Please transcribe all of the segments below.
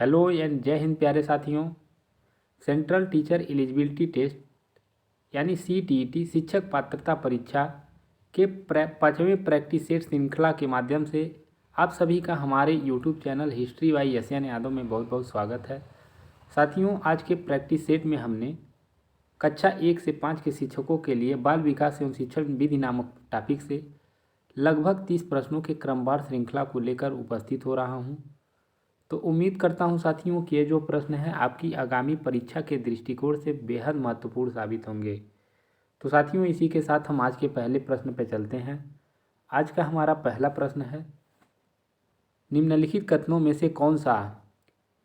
Hello and जय हिंद प्यारे साथियों। सेंट्रल टीचर एलिजिबिलिटी टेस्ट यानी CTET शिक्षक पात्रता परीक्षा के 5वें प्रैक्टिस सेट श्रृंखला के माध्यम से आप सभी का हमारे YouTube channel history by SN Yadav में बहुत बहुत स्वागत है। साथियों, आज के प्रैक्टिस सेट में हमने कक्षा 1 से 5 के शिक्षकों के लिए बाल विकास एवं शिक्षण विधि नामक टॉपिक से लगभग 30 प्रश्नों के क्रमवार श्रृंखला को लेकर उपस्थित हो रहा हूँ। तो उम्मीद करता हूं साथियों कि ये जो प्रश्न है आपकी आगामी परीक्षा के दृष्टिकोण से बेहद महत्वपूर्ण साबित होंगे। तो साथियों, इसी के साथ हम आज के पहले प्रश्न पर चलते हैं। आज का हमारा पहला प्रश्न है, निम्नलिखित कथनों में से कौन सा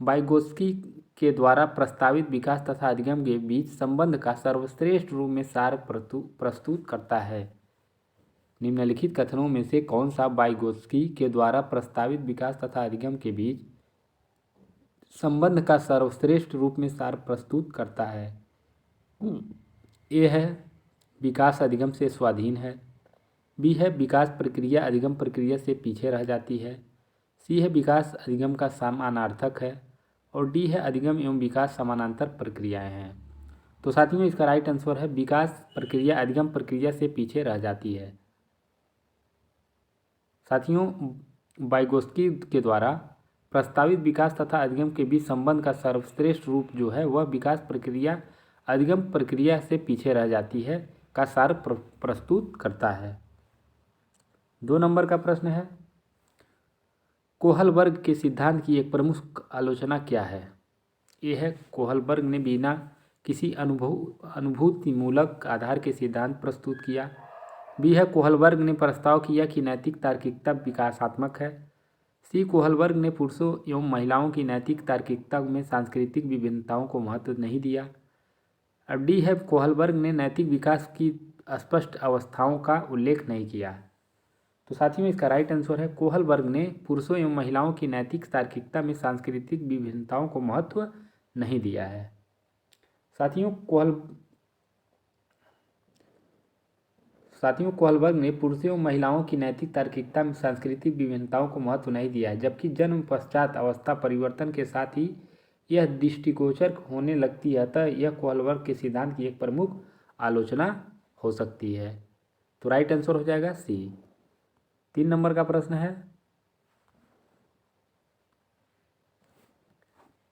वाइगोत्स्की के द्वारा प्रस्तावित विकास तथा अधिगम के बीच संबंध का सर्वश्रेष्ठ रूप में सार प्रस्तुत करता है? निम्नलिखित कथनों में से कौन सा वाइगोत्स्की के द्वारा प्रस्तावित विकास तथा अधिगम के बीच संबंध का सर्वश्रेष्ठ रूप में सार प्रस्तुत करता है? ए है विकास अधिगम से स्वाधीन है, बी है विकास प्रक्रिया अधिगम प्रक्रिया से पीछे रह जाती है, सी है विकास अधिगम का समानार्थक है और डी है अधिगम एवं विकास समानांतर प्रक्रियाएं हैं। तो साथियों, इसका राइट आंसर है विकास प्रक्रिया अधिगम प्रक्रिया से पीछे रह जाती है। साथियों, वाइगोत्स्की के द्वारा प्रस्तावित विकास तथा अधिगम के बीच संबंध का सर्वश्रेष्ठ रूप जो है वह विकास प्रक्रिया अधिगम प्रक्रिया से पीछे रह जाती है का सार प्रस्तुत करता है। 2 नंबर का प्रश्न है, कोहलबर्ग के सिद्धांत की एक प्रमुख आलोचना क्या है? ये है कोहलबर्ग ने बिना किसी अनुभूतिमूलक आधार के सिद्धांत प्रस्तुत किया। बी है कोहलबर्ग ने प्रस्ताव किया कि नैतिक तार्किकता विकासात्मक है। सी कोहलबर्ग ने पुरुषों एवं महिलाओं की नैतिक तार्किकता में सांस्कृतिक विभिन्नताओं को महत्व नहीं दिया। अब डी है कोहलबर्ग ने नैतिक विकास की स्पष्ट अवस्थाओं का उल्लेख नहीं किया। तो साथियों, इसका राइट आंसर है कोहलबर्ग ने पुरुषों एवं महिलाओं की नैतिक तार्किकता में सांस्कृतिक विभिन्नताओं को महत्व नहीं दिया है। साथियों, कोहलबर्ग ने पुरुषों एवं महिलाओं की नैतिक तार्किकता में सांस्कृतिक विभिन्नताओं को महत्व नहीं दिया है, जबकि जन्म पश्चात अवस्था परिवर्तन के साथ ही यह दृष्टिगोचर होने लगती है, अतः यह कोहलबर्ग के सिद्धांत की एक प्रमुख आलोचना हो सकती है। तो राइट आंसर हो जाएगा सी। 3 नंबर का प्रश्न है,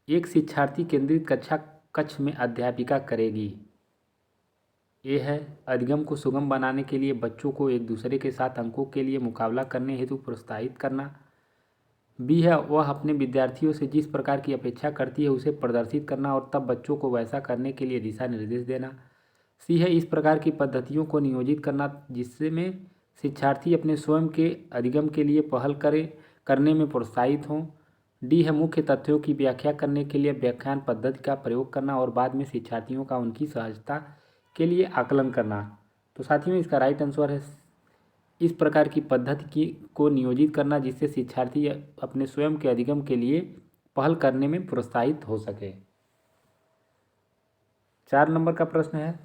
एक शिक्षार्थी केंद्रित कक्ष में अध्यापिका करेगी। ए है अधिगम को सुगम बनाने के लिए बच्चों को एक दूसरे के साथ अंकों के लिए मुकाबला करने हेतु प्रोत्साहित करना। बी है वह अपने विद्यार्थियों से जिस प्रकार की अपेक्षा करती है उसे प्रदर्शित करना और तब बच्चों को वैसा करने के लिए दिशा निर्देश देना। सी है इस प्रकार की पद्धतियों को नियोजित करना जिसमें शिक्षार्थी अपने स्वयं के अधिगम के लिए पहल करने में प्रोत्साहित हों। डी है मुख्य तथ्यों की व्याख्या करने के लिए व्याख्यान पद्धति का प्रयोग करना और बाद में शिक्षार्थियों का उनकी सहजता के लिए आकलन करना। तो साथियों, इसका राइट आंसर है इस प्रकार की पद्धति को नियोजित करना जिससे शिक्षार्थी अपने स्वयं के अधिगम के लिए पहल करने में प्रोत्साहित हो सके। 4 नंबर का प्रश्न है,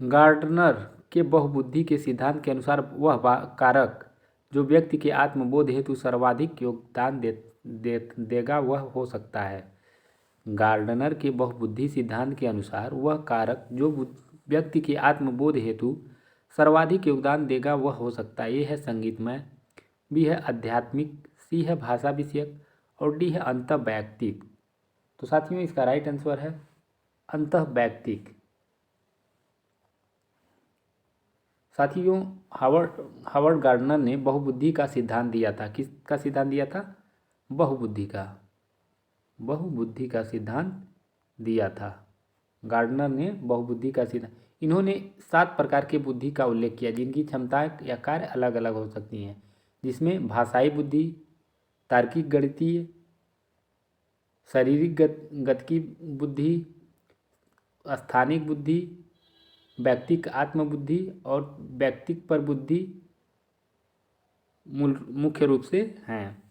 गार्डनर के बहुबुद्धि के सिद्धांत के अनुसार वह कारक जो व्यक्ति के आत्मबोध हेतु सर्वाधिक योगदान देगा वह हो सकता है। गार्डनर के बहुबुद्धि सिद्धांत के अनुसार वह कारक जो व्यक्ति के आत्मबोध हेतु सर्वाधिक योगदान देगा वह हो सकता है। ये है संगीतमय, बी है आध्यात्मिक, सी है भाषा विषयक और डी है अंतःवैयक्तिक। तो साथियों, इसका राइट आंसर है अंतःवैयक्तिक। साथियों, हावर्ड गार्डनर ने बहुबुद्धि का सिद्धांत दिया था। किसका सिद्धांत दिया था? बहुबुद्धि का सिद्धांत दिया था। गार्डनर ने बहुबुद्धि का सिद्धांत, इन्होंने 7 प्रकार के बुद्धि का उल्लेख किया जिनकी क्षमताएं या कार्य अलग अलग हो सकती हैं, जिसमें भाषाई बुद्धि, तार्किक गणितीय, शारीरिक गतिकी बुद्धि, स्थानिक बुद्धि, व्यक्तिक आत्मबुद्धि और व्यक्तिक पर बुद्धि मुख्य रूप से हैं।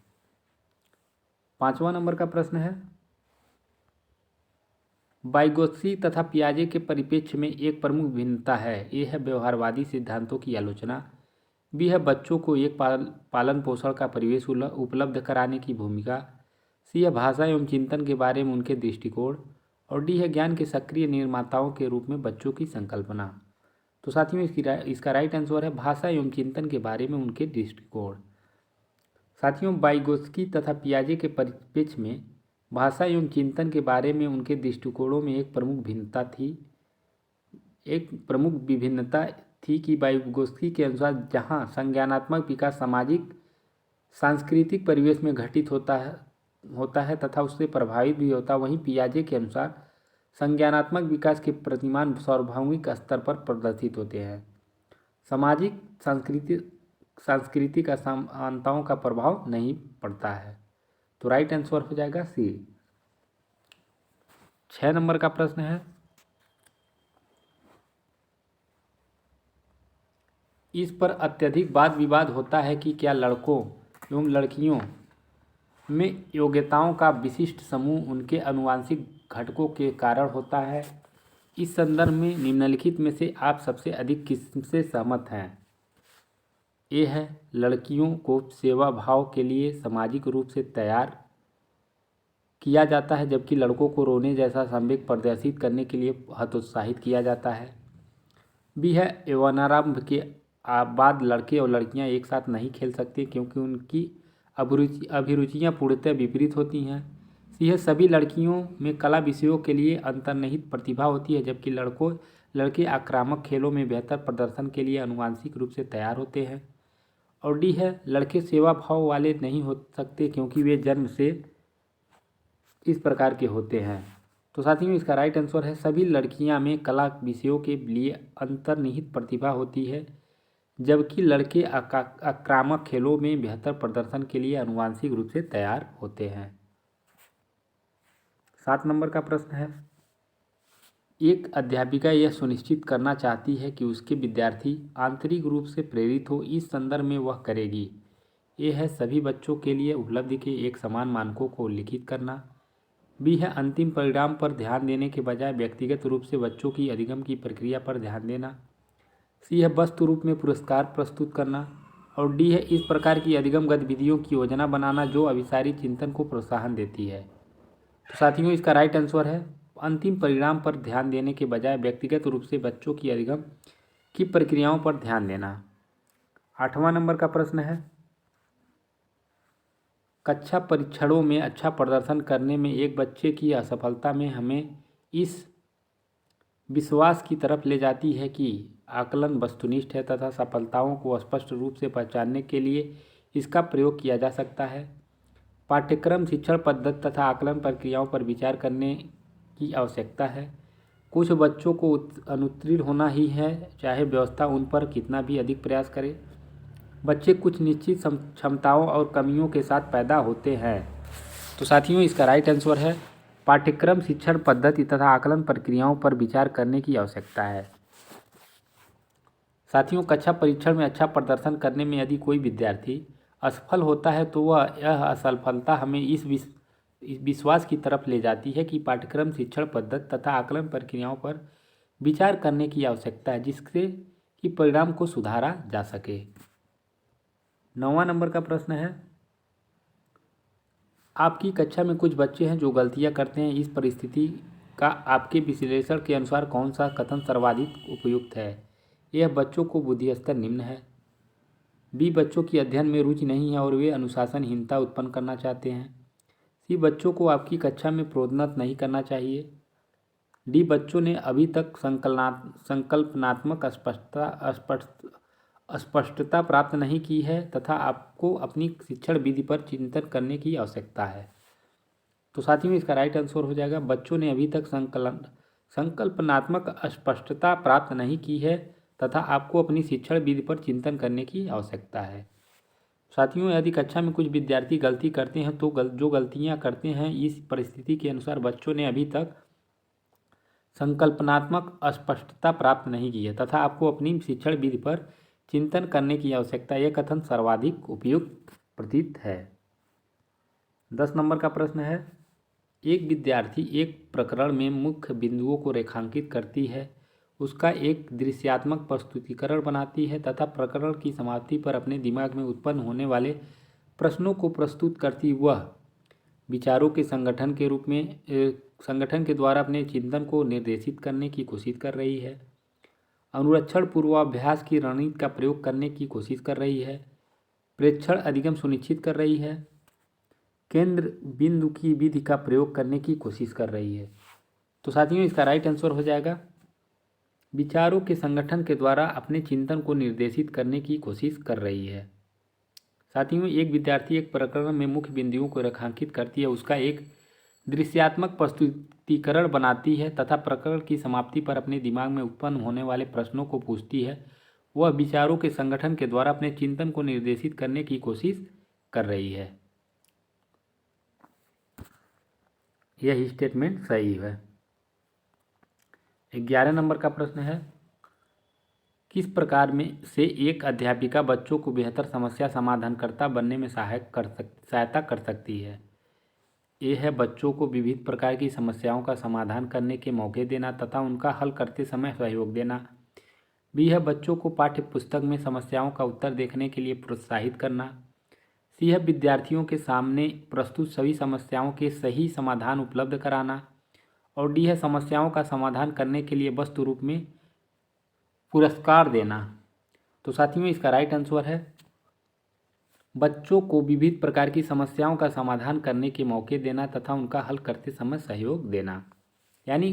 5वां नंबर का प्रश्न है, वाइगोत्स्की तथा पियाजे के परिप्रेक्ष्य में एक प्रमुख भिन्नता है। ए है व्यवहारवादी सिद्धांतों की आलोचना, बी है बच्चों को एक पालन पोषण का परिवेश उपलब्ध कराने की भूमिका, सी है भाषा एवं चिंतन के बारे में उनके दृष्टिकोण, और डी है ज्ञान के सक्रिय निर्माताओं के रूप में बच्चों की संकल्पना। तो साथियों इसका राइट आंसर है भाषा एवं चिंतन के बारे में उनके दृष्टिकोण। साथियों वाइगोत्स्की तथा पियाजे के परिप्रेक्ष्य में भाषा एवं चिंतन के बारे में उनके दृष्टिकोणों में एक प्रमुख विभिन्नता थी कि वाइगोत्स्की के अनुसार जहाँ संज्ञानात्मक विकास सामाजिक सांस्कृतिक परिवेश में घटित होता है तथा उससे प्रभावित भी होता, वहीं पियाजे के अनुसार संज्ञानात्मक विकास के प्रतिमान सार्वभौमिक स्तर पर प्रदर्शित होते हैं। सामाजिक सांस्कृतिक असमानताओं का प्रभाव नहीं पड़ता है। तो राइट आंसर हो जाएगा सी। 6 नंबर का प्रश्न है, इस पर अत्यधिक वाद विवाद होता है कि क्या लड़कों एवं लड़कियों में योग्यताओं का विशिष्ट समूह उनके आनुवंशिक घटकों के कारण होता है। इस संदर्भ में निम्नलिखित में से आप सबसे अधिक किससे सहमत हैं? ए है लड़कियों को सेवा भाव के लिए सामाजिक रूप से तैयार किया जाता है, जबकि लड़कों को रोने जैसा संवेग प्रदर्शित करने के लिए हतोत्साहित किया जाता है। बी है यौवनारंभ के बाद लड़के और लड़कियां एक साथ नहीं खेल सकते क्योंकि उनकी अभिरुचियां पूर्णतः विपरीत होती हैं। सी है सभी लड़कियों में कला विषयों के लिए अंतर्निहित प्रतिभा होती है, जबकि लड़के आक्रामक खेलों में बेहतर प्रदर्शन के लिए आनुवंशिक रूप से तैयार होते हैं। और डी है लड़के सेवा भाव वाले नहीं हो सकते क्योंकि वे जन्म से इस प्रकार के होते हैं। तो साथियों इसका राइट आंसर है सभी लड़कियां में कला विषयों के लिए अंतर्निहित प्रतिभा होती है, जबकि लड़के आक्रामक खेलों में बेहतर प्रदर्शन के लिए आनुवंशिक रूप से तैयार होते हैं। 7 नंबर का प्रश्न है, एक अध्यापिका यह सुनिश्चित करना चाहती है कि उसके विद्यार्थी आंतरिक रूप से प्रेरित हो, इस संदर्भ में वह करेगी। ए है सभी बच्चों के लिए उपलब्धि के एक समान मानकों को उल्लिखित करना। बी है अंतिम परिणाम पर ध्यान देने के बजाय व्यक्तिगत रूप से बच्चों की अधिगम की प्रक्रिया पर ध्यान देना। सी है वस्तु रूप में पुरस्कार प्रस्तुत करना। और डी है इस प्रकार की अधिगम गतिविधियों की योजना बनाना जो अभिसारी चिंतन को प्रोत्साहन देती है। तो साथियों इसका राइट आंसर है अंतिम परिणाम पर ध्यान देने के बजाय व्यक्तिगत रूप से बच्चों की अधिगम की प्रक्रियाओं पर ध्यान देना। 8वां नंबर का प्रश्न है, कक्षा परीक्षणों में अच्छा प्रदर्शन करने में एक बच्चे की असफलता में हमें इस विश्वास की तरफ ले जाती है कि आकलन वस्तुनिष्ठ है तथा सफलताओं को स्पष्ट रूप से पहचानने के लिए इसका प्रयोग किया जा सकता है। पाठ्यक्रम शिक्षण पद्धति तथा आकलन प्रक्रियाओं पर विचार करने की आवश्यकता है। कुछ बच्चों को अनुत्तीर्ण होना ही है, चाहे व्यवस्था उन पर कितना भी अधिक प्रयास करे। बच्चे कुछ निश्चित क्षमताओं और कमियों के साथ पैदा होते हैं। तो साथियों इसका राइट आंसर है पाठ्यक्रम शिक्षण पद्धति तथा आकलन प्रक्रियाओं पर विचार करने की आवश्यकता है। साथियों कक्षा परीक्षण में अच्छा प्रदर्शन करने में यदि कोई विद्यार्थी असफल होता है तो यह असफलता हमें इस विश्वास की तरफ ले जाती है कि पाठ्यक्रम शिक्षण पद्धति तथा आकलन प्रक्रियाओं पर विचार करने की आवश्यकता है, जिससे कि परिणाम को सुधारा जा सके। 9वां नंबर का प्रश्न है, आपकी कक्षा में कुछ बच्चे हैं जो गलतियां करते हैं, इस परिस्थिति का आपके विश्लेषण के अनुसार कौन सा कथन सर्वाधिक उपयुक्त है? यह बच्चों को बुद्धि स्तर निम्न है। बी बच्चों की अध्ययन में रुचि नहीं है और वे अनुशासनहीनता उत्पन्न करना चाहते हैं। सी बच्चों को आपकी कक्षा में प्रोन्नत नहीं करना चाहिए। डी बच्चों ने अभी तक संकल्पनात्मक स्पष्टता प्राप्त नहीं की है तथा आपको अपनी शिक्षण विधि पर चिंतन करने की आवश्यकता है। तो साथियों इसका राइट आंसर हो जाएगा बच्चों ने अभी तक संकल्पनात्मक स्पष्टता प्राप्त नहीं की है तथा आपको अपनी शिक्षण विधि पर चिंतन करने की आवश्यकता है। साथियों यदि कक्षा में कुछ विद्यार्थी गलती करते हैं तो जो गलतियां करते हैं इस परिस्थिति के अनुसार बच्चों ने अभी तक संकल्पनात्मक स्पष्टता प्राप्त नहीं की है तथा आपको अपनी शिक्षण विधि पर चिंतन करने की आवश्यकता, यह कथन सर्वाधिक उपयुक्त प्रतीत है। 10 नंबर का प्रश्न है, एक विद्यार्थी एक प्रकरण में मुख्य बिंदुओं को रेखांकित करती है, उसका एक दृश्यात्मक प्रस्तुतिकरण बनाती है तथा प्रकरण की समाप्ति पर अपने दिमाग में उत्पन्न होने वाले प्रश्नों को प्रस्तुत करती वह विचारों के संगठन के रूप में संगठन के द्वारा अपने चिंतन को निर्देशित करने की कोशिश कर रही है। अनुरक्षण पूर्वाभ्यास की रणनीति का प्रयोग करने की कोशिश कर रही है। प्रेक्षण अधिगम सुनिश्चित कर रही है। केंद्र बिंदु की विधि का प्रयोग करने की कोशिश कर रही है। तो साथियों इसका राइट आंसर हो जाएगा विचारों के संगठन के द्वारा अपने चिंतन को निर्देशित करने की कोशिश कर रही है। साथियों एक विद्यार्थी एक प्रकरण में मुख्य बिंदुओं को रेखांकित करती है, उसका एक दृश्यात्मक प्रस्तुतिकरण बनाती है तथा प्रकरण की समाप्ति पर अपने दिमाग में उत्पन्न होने वाले प्रश्नों को पूछती है। वह विचारों के संगठन के द्वारा अपने चिंतन को निर्देशित करने की कोशिश कर रही है। यह स्टेटमेंट सही है। 11 नंबर का प्रश्न है, किस प्रकार में से एक अध्यापिका बच्चों को बेहतर समस्या समाधानकर्ता बनने में सहायता कर सकती है? ए है बच्चों को विविध प्रकार की समस्याओं का समाधान करने के मौके देना तथा उनका हल करते समय सहयोग देना। बी है बच्चों को पाठ्य पुस्तक में समस्याओं का उत्तर देखने के लिए प्रोत्साहित करना। सी है विद्यार्थियों के सामने प्रस्तुत सभी समस्याओं के सही समाधान उपलब्ध कराना। और डी है समस्याओं का समाधान करने के लिए वस्तु रूप में पुरस्कार देना। तो साथियों इसका राइट आंसर है बच्चों को विविध प्रकार की समस्याओं का समाधान करने के मौके देना तथा उनका हल करते समय सहयोग देना। यानी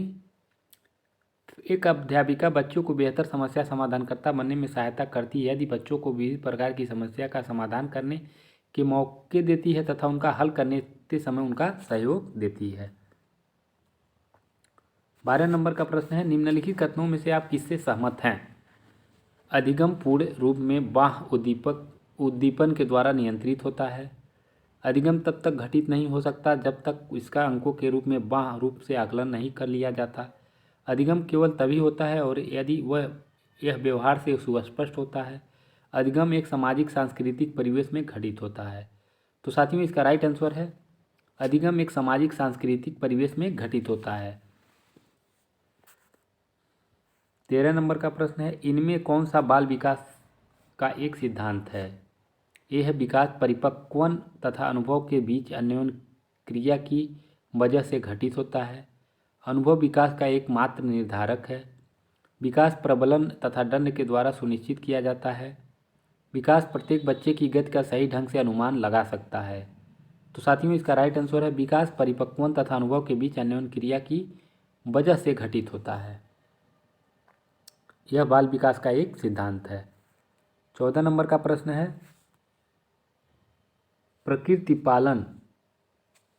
एक अध्यापिका बच्चों को बेहतर समस्या समाधानकर्ता बनने में सहायता करती है यदि बच्चों को विविध प्रकार की समस्या का समाधान करने के मौके देती है तथा उनका हल करने के समय उनका सहयोग देती है। 12 नंबर का प्रश्न है, निम्नलिखित कथनों में से आप किससे सहमत हैं? अधिगम पूर्ण रूप में बाह्य उद्दीपन के द्वारा नियंत्रित होता है। अधिगम तब तक घटित नहीं हो सकता जब तक इसका अंकों के रूप में बाह्य रूप से आकलन नहीं कर लिया जाता। अधिगम केवल तभी होता है और यदि यह व्यवहार से सुस्पष्ट होता है। अधिगम एक सामाजिक सांस्कृतिक परिवेश में घटित होता है। तो साथियों इसका राइट आंसर है अधिगम एक सामाजिक सांस्कृतिक परिवेश में घटित होता है। 13 नंबर का प्रश्न है, इनमें कौन सा बाल विकास का एक सिद्धांत है? यह है विकास परिपक्वन तथा अनुभव के बीच अन्योन्य क्रिया की वजह से घटित होता है। अनुभव विकास का एकमात्र निर्धारक है। विकास प्रबलन तथा दंड के द्वारा सुनिश्चित किया जाता है। विकास प्रत्येक बच्चे की गति का सही ढंग से अनुमान लगा सकता है। तो साथियों इसका राइट आंसर है विकास परिपक्वन तथा अनुभव के बीच अन्योन्य क्रिया की वजह से घटित होता है। यह बाल विकास का एक सिद्धांत है। 14 नंबर का प्रश्न है, प्रकृति पालन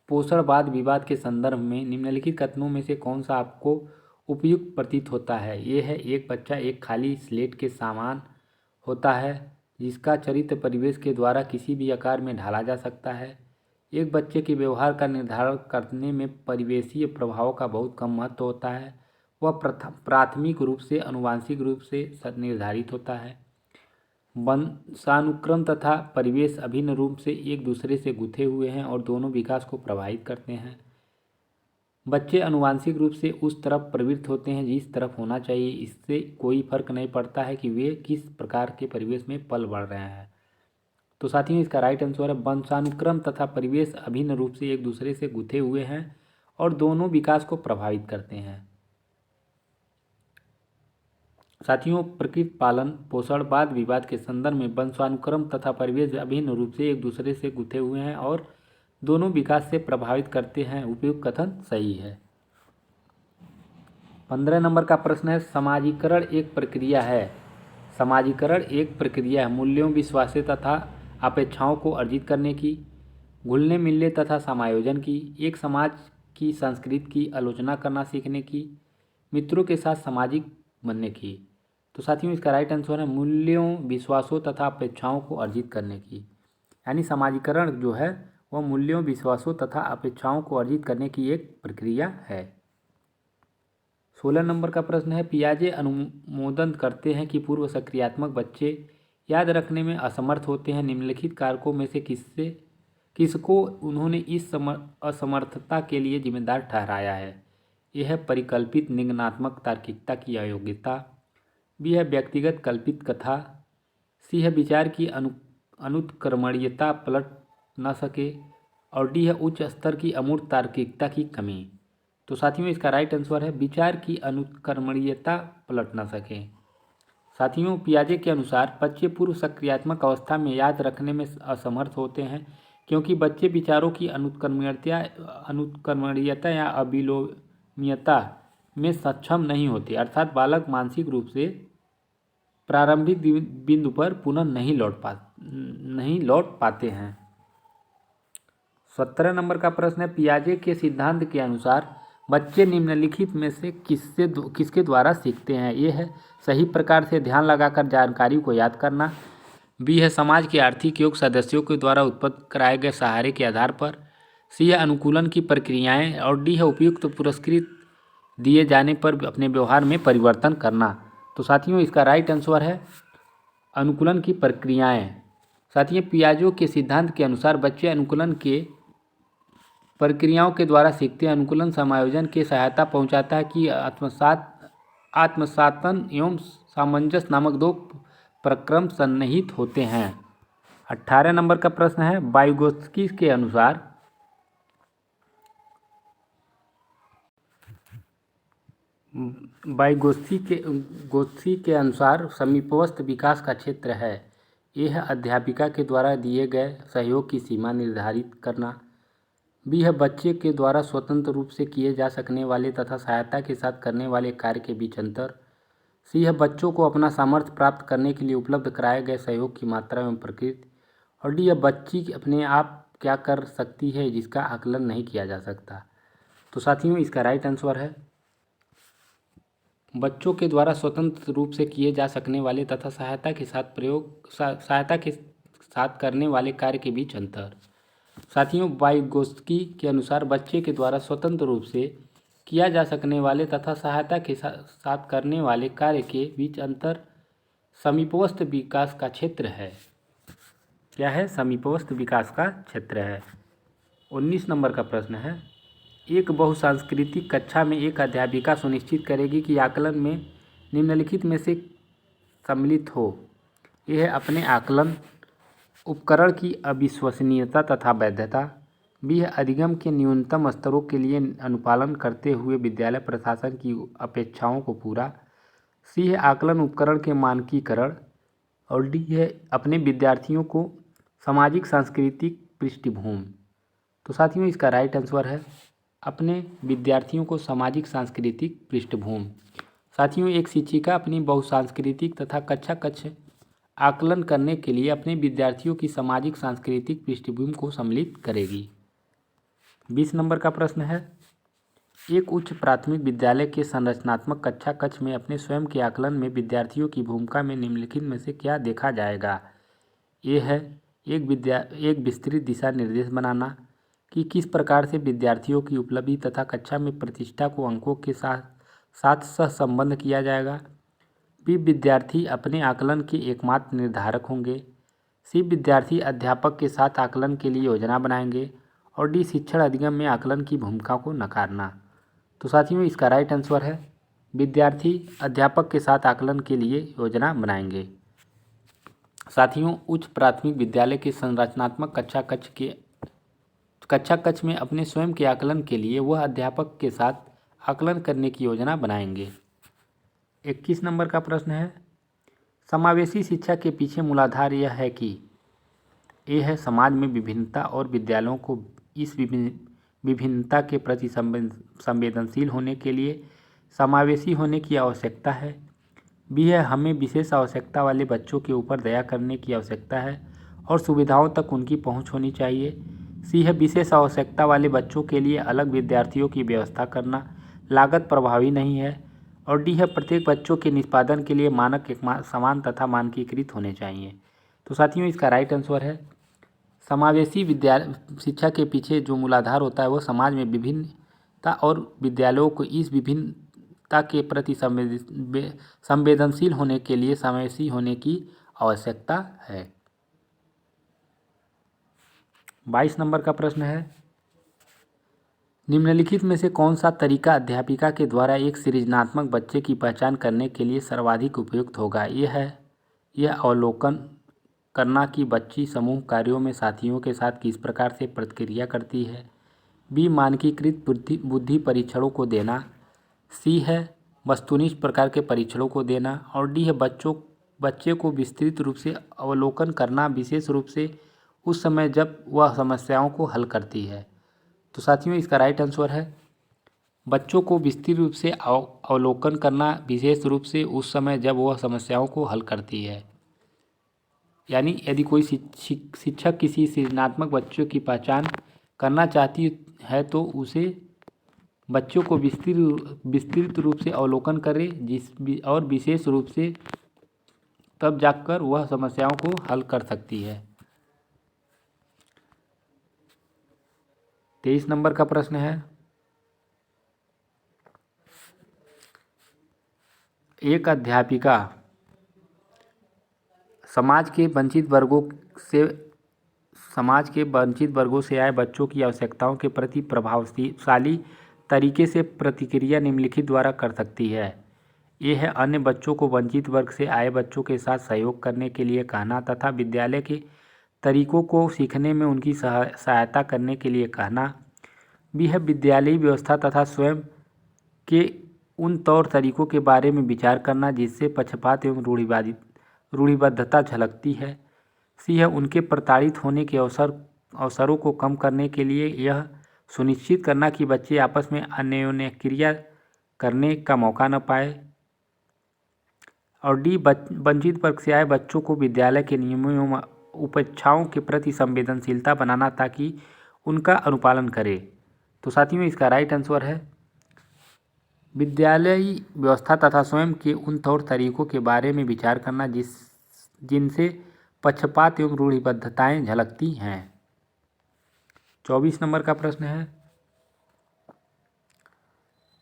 पोषण वाद विवाद के संदर्भ में निम्नलिखित कथनों में से कौन सा आपको उपयुक्त प्रतीत होता है? ये है एक बच्चा एक खाली स्लेट के समान होता है जिसका चरित्र परिवेश के द्वारा किसी भी आकार में ढाला जा सकता है। एक बच्चे के व्यवहार का निर्धारण करने में परिवेशीय प्रभावों का बहुत कम महत्व होता है। वह प्राथमिक रूप से आनुवांशिक रूप से निर्धारित होता है। वंशानुक्रम तथा परिवेश अभिन्न रूप से एक दूसरे से गुथे हुए हैं और दोनों विकास को प्रभावित करते हैं। बच्चे आनुवांशिक रूप से उस तरफ प्रवृत्त होते हैं जिस तरफ होना चाहिए। इससे कोई फर्क नहीं पड़ता है कि वे किस प्रकार के परिवेश में पल बढ़ रहे हैं। तो साथियों इसका राइट आंसर है वंशानुक्रम तथा परिवेश अभिन्न रूप से एक दूसरे से गुथे हुए हैं और दोनों विकास को प्रभावित करते हैं। साथियों प्रकृति पालन पोषण वाद विवाद के संदर्भ में वंशानुक्रम तथा परिवेश अभिन्न रूप से एक दूसरे से गुथे हुए हैं और दोनों विकास से प्रभावित करते हैं। उपयुक्त कथन सही है। 15 नंबर का प्रश्न है, समाजीकरण एक प्रक्रिया है। समाजीकरण एक प्रक्रिया है मूल्यों विश्वासों तथा अपेक्षाओं को अर्जित करने की, घुलने मिलने तथा समायोजन की, एक समाज की संस्कृति की आलोचना करना सीखने की, मित्रों के साथ सामाजिक बनने की। तो साथियों इसका राइट आंसर है मूल्यों विश्वासों तथा अपेक्षाओं को अर्जित करने की। यानी समाजीकरण जो है वह मूल्यों विश्वासों तथा अपेक्षाओं को अर्जित करने की एक प्रक्रिया है। 16 नंबर का प्रश्न है, पियाजे अनुमोदन करते हैं कि पूर्व सक्रियात्मक बच्चे याद रखने में असमर्थ होते हैं। निम्नलिखित कारकों में से किसको उन्होंने इस असमर्थता के लिए जिम्मेदार ठहराया है? यह है परिकल्पित निगमनात्मक तार्किकता की अयोग्यता। बी है व्यक्तिगत कल्पित कथा। सी है विचार की अनुत्क्रमणीयता पलट न सके। और डी है उच्च स्तर की अमूर्त तार्किकता की कमी। तो साथियों इसका राइट आंसर है विचार की अनुकरणीयता पलट न सके। साथियों पियाजे के अनुसार बच्चे पूर्व सक्रियात्मक अवस्था में याद रखने में असमर्थ होते हैं क्योंकि बच्चे विचारों की अनुकरणीयता या अभिलोमीयता में सक्षम नहीं होते, अर्थात बालक मानसिक रूप से प्रारंभिक बिंदु पर पुनः नहीं लौट पाते हैं। 17 नंबर का प्रश्न है पियाजे के सिद्धांत के अनुसार बच्चे निम्नलिखित में से किसके द्वारा सीखते हैं। ये है सही प्रकार से ध्यान लगाकर जानकारी को याद करना, बी है समाज के आर्थिक योग सदस्यों के द्वारा उत्पन्न कराए गए सहारे के आधार पर, सी है अनुकूलन की प्रक्रियाएं और डी है उपयुक्त पुरस्कृत दिए जाने पर अपने व्यवहार में परिवर्तन करना। तो साथियों इसका राइट आंसर है अनुकूलन की प्रक्रियाएं। साथियों पियाजे के सिद्धांत के अनुसार बच्चे अनुकूलन के प्रक्रियाओं के द्वारा सीखते हैं। अनुकूलन समायोजन की सहायता पहुंचाता है कि आत्मसातन एवं सामंजस्य नामक दो प्रक्रम सन्निहित होते हैं। 18 नंबर का प्रश्न है वाइगोत्स्की के अनुसार समीपस्थ विकास का क्षेत्र है। यह है अध्यापिका के द्वारा दिए गए सहयोग की सीमा निर्धारित करना, बी है बच्चे के द्वारा स्वतंत्र रूप से किए जा सकने वाले तथा सहायता के साथ करने वाले कार्य के बीच अंतर, सी है बच्चों को अपना सामर्थ्य प्राप्त करने के लिए उपलब्ध कराए गए सहयोग की मात्रा एवं प्रकृति, और डी है बच्ची अपने आप क्या कर सकती है जिसका आकलन नहीं किया जा सकता। तो साथियों इसका राइट आंसर है बच्चों के द्वारा स्वतंत्र रूप से किए जा सकने वाले तथा सहायता के साथ करने वाले कार्य के बीच अंतर। साथियों वाइगोत्स्की के अनुसार बच्चे के द्वारा स्वतंत्र रूप से किया जा सकने वाले तथा सहायता के साथ करने वाले कार्य के बीच अंतर समीपस्थ विकास का क्षेत्र है। क्या है? समीपस्थ विकास का क्षेत्र है। 19 नंबर का प्रश्न है एक बहुसांस्कृतिक कक्षा में एक अध्यापिका सुनिश्चित करेगी कि आकलन में निम्नलिखित में से सम्मिलित हो। यह है अपने आकलन उपकरण की अविश्वसनीयता तथा वैधता, बी है अधिगम के न्यूनतम स्तरों के लिए अनुपालन करते हुए विद्यालय प्रशासन की अपेक्षाओं को पूरा, सी है आकलन उपकरण के मानकीकरण, और डी है अपने विद्यार्थियों को सामाजिक सांस्कृतिक पृष्ठभूमि। तो साथियों इसका राइट आंसर है अपने विद्यार्थियों को सामाजिक सांस्कृतिक पृष्ठभूमि। साथियों एक शिक्षिका अपनी बहुसांस्कृतिक तथा कक्षा आकलन करने के लिए अपने विद्यार्थियों की सामाजिक सांस्कृतिक पृष्ठभूमि को सम्मिलित करेगी। 20 नंबर का प्रश्न है एक उच्च प्राथमिक विद्यालय के संरचनात्मक कक्ष में अपने स्वयं के आकलन में विद्यार्थियों की भूमिका में निम्नलिखित में से क्या देखा जाएगा। ये है एक विस्तृत दिशा निर्देश बनाना कि किस प्रकार से विद्यार्थियों की उपलब्धि तथा कक्षा में प्रतिष्ठा को अंकों के साथ सहसंबंध किया जाएगा, बी विद्यार्थी अपने आकलन के एकमात्र निर्धारक होंगे, सी विद्यार्थी अध्यापक के साथ आकलन के लिए योजना बनाएंगे, और डी शिक्षण अधिगम में आकलन की भूमिका को नकारना। तो साथियों इसका राइट आंसर है विद्यार्थी अध्यापक के साथ आकलन के लिए योजना बनाएंगे। साथियों उच्च प्राथमिक विद्यालय के संरचनात्मक कक्ष में अपने स्वयं के आकलन के लिए वह अध्यापक के साथ आकलन करने की योजना बनाएंगे। 21 नंबर का प्रश्न है समावेशी शिक्षा के पीछे मूलाधार यह है कि यह है समाज में विभिन्नता और विद्यालयों को इस विभिन्नता के प्रति संवेदनशील होने के लिए समावेशी होने की आवश्यकता है, बी है हमें विशेष आवश्यकता वाले बच्चों के ऊपर दया करने की आवश्यकता है और सुविधाओं तक उनकी पहुंच होनी चाहिए, सी है विशेष आवश्यकता वाले बच्चों के लिए अलग विद्यार्थियों की व्यवस्था करना लागत प्रभावी नहीं है, और डी है प्रत्येक बच्चों के निष्पादन के लिए मानक एक समान तथा मानकीकृत होने चाहिए। तो साथियों इसका राइट आंसर है समावेशी शिक्षा के पीछे जो मूलाधार होता है वह समाज में विभिन्नता और विद्यालयों को इस विभिन्नता के प्रति संवेदनशील होने के लिए समावेशी होने की आवश्यकता है। 22 नंबर का प्रश्न है निम्नलिखित में से कौन सा तरीका अध्यापिका के द्वारा एक सृजनात्मक बच्चे की पहचान करने के लिए सर्वाधिक उपयुक्त होगा। यह अवलोकन करना कि बच्ची समूह कार्यों में साथियों के साथ किस प्रकार से प्रतिक्रिया करती है। बी मानकीकृत बुद्धि परीक्षणों को देना। सी है वस्तुनिष्ठ प्रकार के परीक्षणों को देना। और डी है बच्चे को विस्तृत रूप से अवलोकन करना, विशेष रूप से उस समय जब वह समस्याओं को हल करती है। तो साथियों इसका राइट आंसर है बच्चों को विस्तृत रूप से अवलोकन करना, विशेष रूप से उस समय जब वह समस्याओं को हल करती है। यानी यदि कोई शिक्षक किसी सृजनात्मक बच्चों की पहचान करना चाहती है तो उसे बच्चों को विस्तृत रूप से अवलोकन करे और विशेष रूप से तब जाकर वह समस्याओं को हल कर सकती है। 23 नंबर का प्रश्न है, एक अध्यापिका समाज के वंचित वर्गों से आए बच्चों की आवश्यकताओं के प्रति प्रभावशाली तरीके से प्रतिक्रिया निम्नलिखित द्वारा कर सकती है। ये है अन्य बच्चों को वंचित वर्ग से आए बच्चों के साथ सहयोग करने के लिए कहना तथा विद्यालय के तरीकों को सीखने में उनकी सहायता करने के लिए कहना। बी है विद्यालयी व्यवस्था तथा स्वयं के उन तौर तरीकों के बारे में विचार करना जिससे पक्षपात एवं रूढ़िबद्धता झलकती है। सी है उनके प्रताड़ित होने के अवसरों को कम करने के लिए यह सुनिश्चित करना कि बच्चे आपस में अन्योन्यक्रिया करने का मौका न पाए। और डी वंचित वर्ग से आए बच्चों को विद्यालय के नियमों एवं उपेक्षाओं के प्रति संवेदनशीलता बनाना ताकि उनका अनुपालन करे। तो साथियों इसका राइट आंसर है विद्यालयी व्यवस्था तथा स्वयं के उन तौर तरीकों के बारे में विचार करना जिनसे पक्षपात एवं रूढ़िबद्धताएं झलकती हैं। 24 नंबर का प्रश्न है,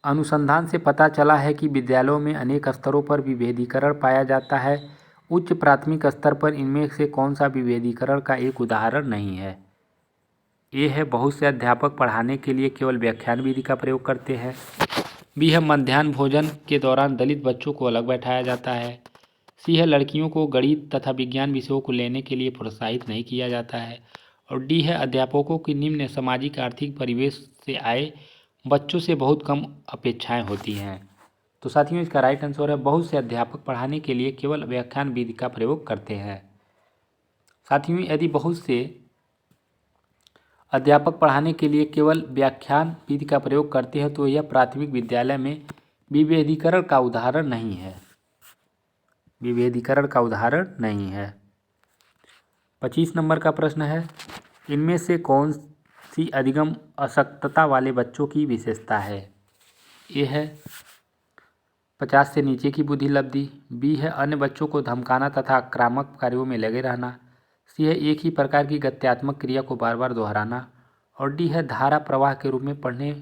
अनुसंधान से पता चला है कि विद्यालयों में अनेक स्तरों पर विभेदीकरण पाया जाता है। उच्च प्राथमिक स्तर पर इनमें से कौन सा विभेदीकरण का एक उदाहरण नहीं है। ए है बहुत से अध्यापक पढ़ाने के लिए केवल व्याख्यान विधि का प्रयोग करते हैं। बी है मध्याह्न भोजन के दौरान दलित बच्चों को अलग बैठाया जाता है। सी है लड़कियों को गणित तथा विज्ञान विषयों को लेने के लिए प्रोत्साहित नहीं किया जाता है। और डी है अध्यापकों की निम्न सामाजिक आर्थिक परिवेश से आए बच्चों से बहुत कम अपेक्षाएं होती हैं। तो साथियों इसका राइट आंसर है बहुत से अध्यापक पढ़ाने के लिए केवल व्याख्यान विधि का प्रयोग करते हैं। साथियों यदि बहुत से अध्यापक पढ़ाने के लिए केवल व्याख्यान विधि का प्रयोग करते हैं तो यह प्राथमिक विद्यालय में विभेदीकरण का उदाहरण नहीं है। 25 नंबर का प्रश्न है, इनमें से कौन सी अधिगम अशक्तता वाले बच्चों की विशेषता है। ए है 50 से नीचे की बुद्धि लब्धि। बी है अन्य बच्चों को धमकाना तथा आक्रामक कार्यों में लगे रहना। सी है एक ही प्रकार की गत्यात्मक क्रिया को बार बार दोहराना। और डी है धारा प्रवाह के रूप में पढ़ने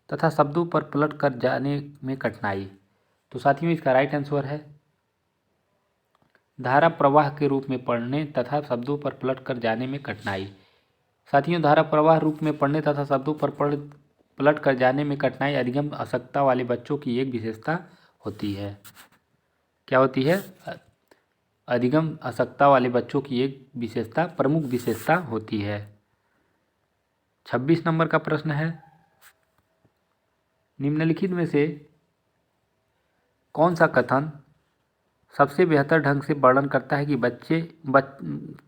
तथा शब्दों पर पलट कर जाने में कठिनाई। तो साथियों इसका राइट आंसर है धारा प्रवाह के रूप में पढ़ने तथा शब्दों पर पलट कर जाने में कठिनाई। साथियों धारा प्रवाह रूप में पढ़ने तथा शब्दों पर पलट कर जाने में कठिनाई अधिगम अशक्तता वाले बच्चों की एक विशेषता होती है। क्या होती है? अधिगम अशक्तता वाले बच्चों की एक विशेषता, प्रमुख विशेषता होती है। 26 नंबर का प्रश्न है, निम्नलिखित में से कौन सा कथन सबसे बेहतर ढंग से वर्णन करता है कि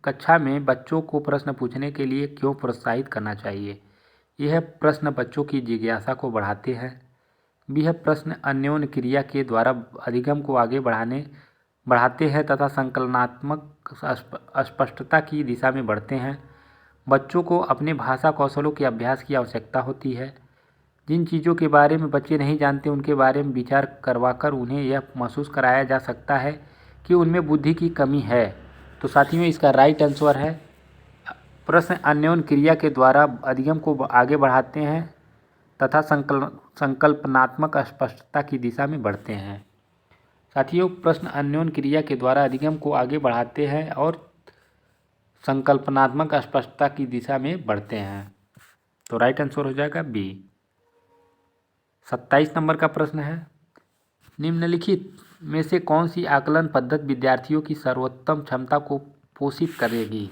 कक्षा में बच्चों को प्रश्न पूछने के लिए क्यों प्रोत्साहित करना चाहिए। यह प्रश्न बच्चों की जिज्ञासा को बढ़ाते हैं। यह प्रश्न अन्योन्य क्रिया के द्वारा अधिगम को आगे बढ़ाते हैं तथा संकलनात्मक स्पष्टता की दिशा में बढ़ते हैं। बच्चों को अपने भाषा कौशलों के अभ्यास की आवश्यकता होती है। जिन चीज़ों के बारे में बच्चे नहीं जानते उनके बारे में विचार करवाकर उन्हें यह महसूस कराया जा सकता है कि उनमें बुद्धि की कमी है। तो साथियों इसका राइट आंसर है प्रश्न अन्योन्य क्रिया के द्वारा अधिगम को आगे बढ़ाते हैं तथा संकल्पनात्मक स्पष्टता की दिशा में बढ़ते हैं। साथियों प्रश्न अन्योन्य क्रिया के द्वारा अधिगम को आगे बढ़ाते हैं और संकल्पनात्मक स्पष्टता की दिशा में बढ़ते हैं। तो राइट आंसर हो जाएगा बी। 27 नंबर का प्रश्न है, निम्नलिखित में से कौन सी आकलन पद्धति विद्यार्थियों की सर्वोत्तम क्षमता को पोषित करेगी।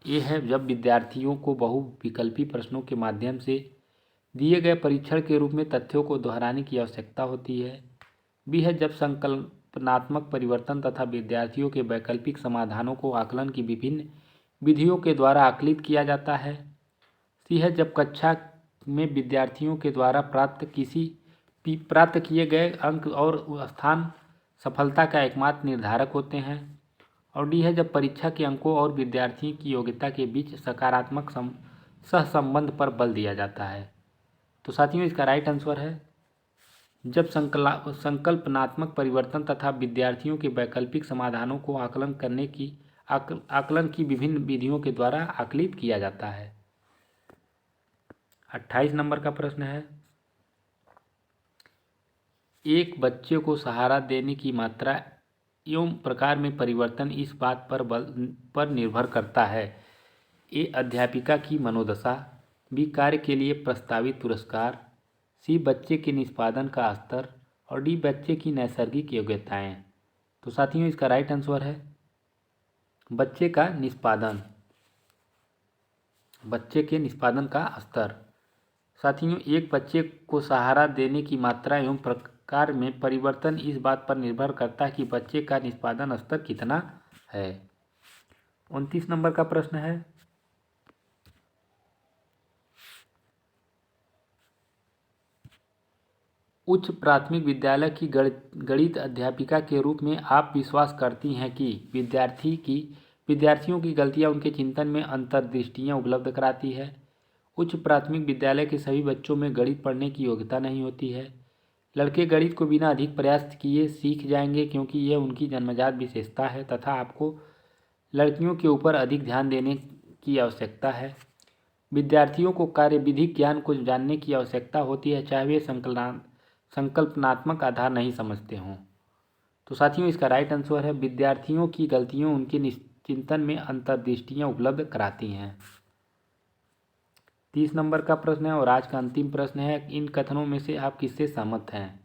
ये है जब विद्यार्थियों को बहुविकल्पी प्रश्नों के माध्यम से दिए गए परीक्षण के रूप में तथ्यों को दोहराने की आवश्यकता होती है। बी है जब संकल्पनात्मक परिवर्तन तथा विद्यार्थियों के वैकल्पिक समाधानों को आकलन की विभिन्न विधियों के द्वारा आकलित किया जाता है। सी है जब कक्षा में विद्यार्थियों के द्वारा प्राप्त किए गए अंक और स्थान सफलता का एकमात्र निर्धारक होते हैं। और डी है जब परीक्षा के अंकों और विद्यार्थी की योग्यता के बीच सकारात्मक सहसंबंध पर बल दिया जाता है। तो साथियों इसका राइट आंसर है जब संकल्पनात्मक परिवर्तन तथा विद्यार्थियों के वैकल्पिक समाधानों को आकलन की विभिन्न विधियों के द्वारा आकलित किया जाता है। 28 नंबर का प्रश्न है, एक बच्चे को सहारा देने की मात्रा एवं प्रकार में परिवर्तन इस बात पर निर्भर करता है। ए अध्यापिका की मनोदशा, बी कार्य के लिए प्रस्तावित पुरस्कार, सी बच्चे के निष्पादन का स्तर और डी बच्चे की नैसर्गिक योग्यताएं। तो साथियों इसका राइट आंसर है बच्चे का निष्पादन, बच्चे के निष्पादन का स्तर। साथियों एक बच्चे को सहारा देने की मात्रा एवं प्रकार में परिवर्तन इस बात पर निर्भर करता है कि बच्चे का निष्पादन स्तर कितना है। 29 नंबर का प्रश्न है, उच्च प्राथमिक विद्यालय की गणित अध्यापिका के रूप में आप विश्वास करती हैं कि विद्यार्थियों की गलतियां उनके चिंतन में अंतर्दृष्टियां उपलब्ध कराती है। उच्च प्राथमिक विद्यालय के सभी बच्चों में गणित पढ़ने की योग्यता नहीं होती है। लड़के गणित को बिना अधिक प्रयास किए सीख जाएंगे क्योंकि यह उनकी जन्मजात विशेषता है तथा आपको लड़कियों के ऊपर अधिक ध्यान देने की आवश्यकता है। विद्यार्थियों को कार्यविधिक ज्ञान को जानने की आवश्यकता होती है, चाहे वे संकल्पनात्मक आधार नहीं समझते हों। तो साथियों इसका राइट आंसर है विद्यार्थियों की गलतियों उनके चिंतन में अंतर्दृष्टियां उपलब्ध कराती हैं। 30 नंबर का प्रश्न है और आज का अंतिम प्रश्न है, इन कथनों में से आप किससे सहमत हैं।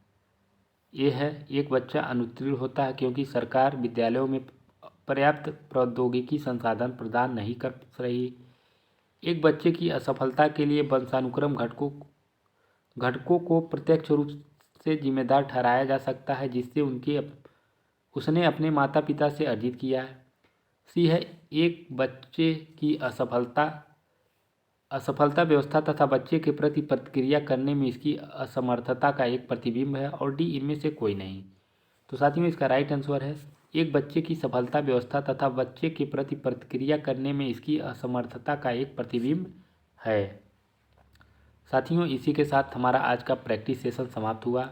ये है एक बच्चा अनुत्तीर्ण होता है क्योंकि सरकार विद्यालयों में पर्याप्त प्रौद्योगिकी संसाधन प्रदान नहीं कर रही। एक बच्चे की असफलता के लिए वंशानुक्रम घटकों को प्रत्यक्ष रूप से जिम्मेदार ठहराया जा सकता है जिससे उसने अपने माता पिता से अर्जित किया है। सी है एक बच्चे की असफलता व्यवस्था तथा बच्चे के प्रति प्रतिक्रिया करने में इसकी असमर्थता का एक प्रतिबिंब है और डी इनमें से कोई नहीं। तो साथियों इसका राइट आंसर है एक बच्चे की सफलता व्यवस्था तथा बच्चे के प्रति प्रतिक्रिया करने में इसकी असमर्थता का एक प्रतिबिंब है। साथियों इसी के साथ हमारा आज का प्रैक्टिस सेशन समाप्त हुआ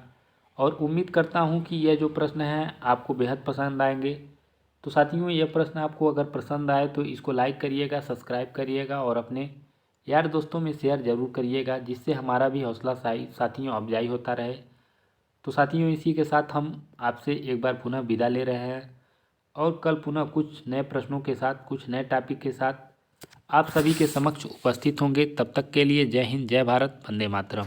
और उम्मीद करता हूं कि यह जो प्रश्न हैं आपको बेहद पसंद आएंगे। तो साथियों यह प्रश्न आपको अगर पसंद आए तो इसको लाइक करिएगा, सब्सक्राइब करिएगा और अपने यार दोस्तों में शेयर ज़रूर करिएगा जिससे हमारा भी हौसला साथियों अफजाई होता रहे। तो साथियों इसी के साथ हम आपसे एक बार पुनः विदा ले रहे हैं और कल पुनः कुछ नए प्रश्नों के साथ कुछ नए टॉपिक के साथ आप सभी के समक्ष उपस्थित होंगे। तब तक के लिए जय हिंद, जय भारत, वंदे मातरम।